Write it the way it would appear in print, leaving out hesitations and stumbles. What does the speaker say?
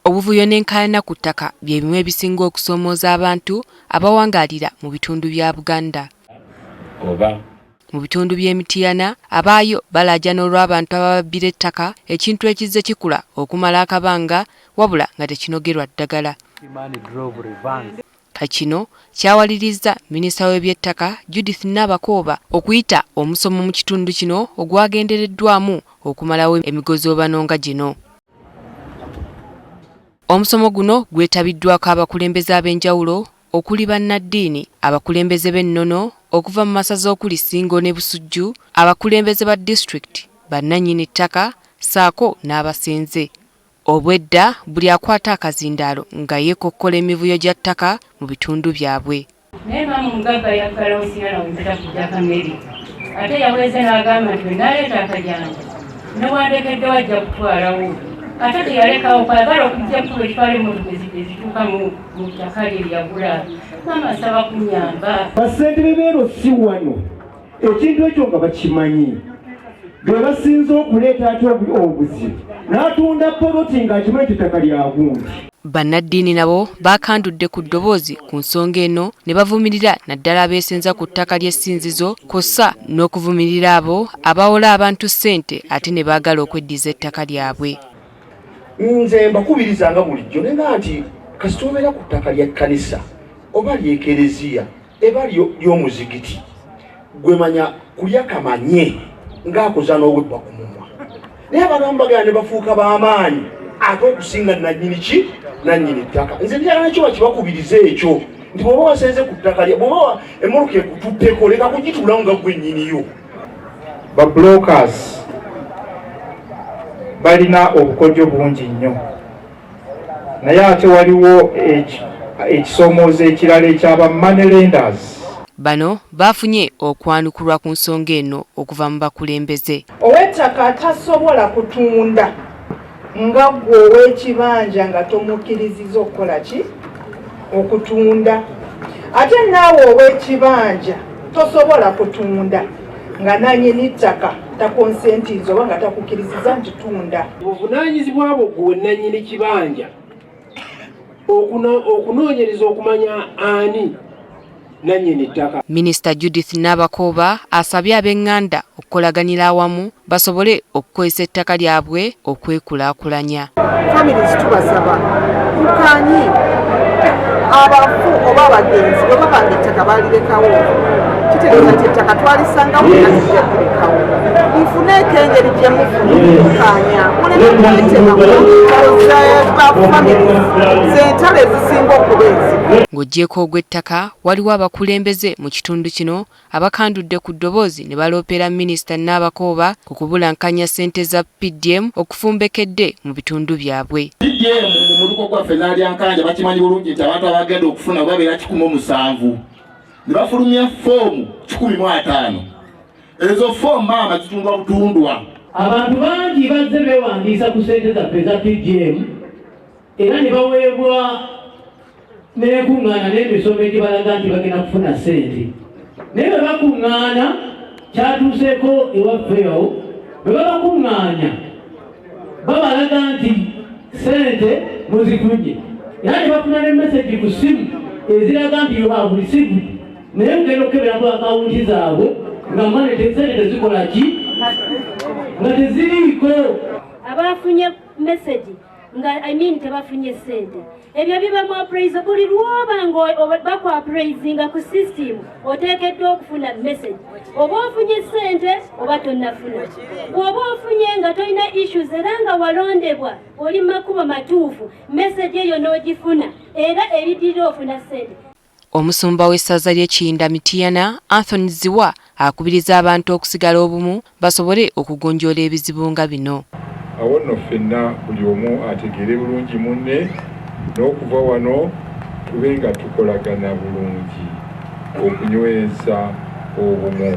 Obuvuyo n'enkaayana ku ttaka bye bimu ebisinga okusoomooza abantu abawangaalira mu bitundu bya Buganda. Mu bitundu by'Emityana abaayo balaajana olw'abantu abababbira ettaka ekintu ekizze kikula okumala akabanga wabula nga tekinogerwa ddagala. Kino kyawalirizza minisita w'ebyettaka Judith Nabakooba okuyita omusomo mu kitundu kino ogwagendereddwamu okumalawo emigozoobano nga gino. Omusomo guno gwetabiddwako abakulembeze ab'enjawulo okuli bannaddiini, abakulembeze b'ennono okuva mu masaza okuli Ssingo ne Busujju, abakulembeze ba disitulikiti, bannannyini ttaka ssaako n'abasenze. Obwedda buli akwata akazindaalo nga yeekokkola emivuyo gya ttaka mu bitundu byabwe. Naye maama omugagga yaggalawo sigala wempita kujjako Amerika. Ate yaweze n'agamba nti naleeta akajanja newandekedde wajja kutwalawo. Ate teyalekawo kwagala okujja kuba ekitwala emmotoka ezituuka mu ttaka lye lyagula. Maama asaba kunyamba. Bassentebe beero si wano ekintu ekyo nga bakimanyi. Be basinze okuleeta ate obuzibu n'atunda poloti ng'akimanyi ettaka lya gundi. Bannaddiini nabo baakandudde ku ddoboozi ku nsonga eno ne bavumirira naddala abeesenza ku ttaka ly'essinzizo kw'ossa n'okuvumirira abo abawola abantu ssente ate ne baagala okweddiza ettaka lyabwe. Nze mbakubirizanga bulijjo nenga nti kasita obeera ku ttaka lya kkanisa oba ly'ekereziya eba ly'omuzigiti gwe manya kulyakamanye ng'akoza n'owebba ku mumwa. Naye abagamba bagala ne bafuuka b'amaanyi ate okusinga nannyini ki nannyini ttaka. Nze njagala nekyo bakibakubiriza ekyo nti bw'oba wasenze ku ttaka lya bw'oba emmoloka ekututteko leka kugituulawo nga gwe nnyiniyo. Ba brokers balina obukodyo bungi nnyo, naye ate waliwo ekisoomoozo ekirala ekyaba money lenders. Bano baafunye okwanukulwa ku nsonga eno okuva mu bakulembeze. Ow'ettaka tasobola kutunda nga ggwe ow'ekibanja nga tomukkiriziza okukola ki? Okutunda. Ate naawe ow'ekibanja tosobola kutunda nga nannyini ttaka takonsentiza oba nga takukkiriziza nti tunda. Obuvunaanyizibwa bwo gwe nannyini kibanja okunoonyereza okumanya ani nannyini ttaka. Minisita Judith Nabakooba asabye ab'eŋŋanda okukolaganira awamu basobole okukozesa ettaka lyabwe okwekulaakulanya. Families tubasaba tukaanyi abafu oba abagenzi bwe babanga ettaka balirekawo kitegeeza nti ettaka twalisangawo nga tujja kulekawo. Mufuneeko engeri gye mufunaanya muleme kwetema ba families z'entalo ezisinga okuba ezibu. Ng'oggyeko ogw'ettaka waliwo abakulembeze mu kitundu kino abakandudde ku ddoboozi ne baloopera minisita Nabakooba ku kubulankanya ssente za PDM okufumbekedde mu bitundu byabwe. PDM mu muluko gwaffe n'alyankanja bakimanyi bulungi nti abantu abagenda okufuna babeera 107 ne bafulumya foomu 150. Ezo foomu maama zitundwa butundwa. Abantu bangi bazze beewandiisa ku ssente zaffe za PDM era ne baweebwa n'ekuŋŋaana n'emisomo egibalaga nti bagenda kufuna ssente. Naye bwe bakuŋŋaana kyatuuseeko ewaffeyo bwe babakuŋŋaanya babalaga nti ssente muzifunye era ne bafuna ne mesagi ku ssimu eziraga nti you have received. Naye mugenda okukebera ku akawunti zaabwe nga mane sente tezikola ki nga teziriiko. Abafunye mesagi nga tebafunye ssente ebyo bibamu appraise buli lwoba nga bakuappraisinga ku system oteekeddwa okufuna message oba ofunye ssente oba tonnafuna. Bw'oba ofunye nga tolina issues era nga walondebwa oli makubo matuufu message eyo n'ogifuna era ebidirira ofuna ssente. Omusumba w'essaza ly'Ekiyinda Mityana Anthony Ziwa akubiriza abantu okusigala obumu basobole okugonjoola ebizibu nga bino. Awo nno ffenna buli omu ategeere bulungi munne n'okuva wano tube nga tukolagana bulungi okunyweza obumu.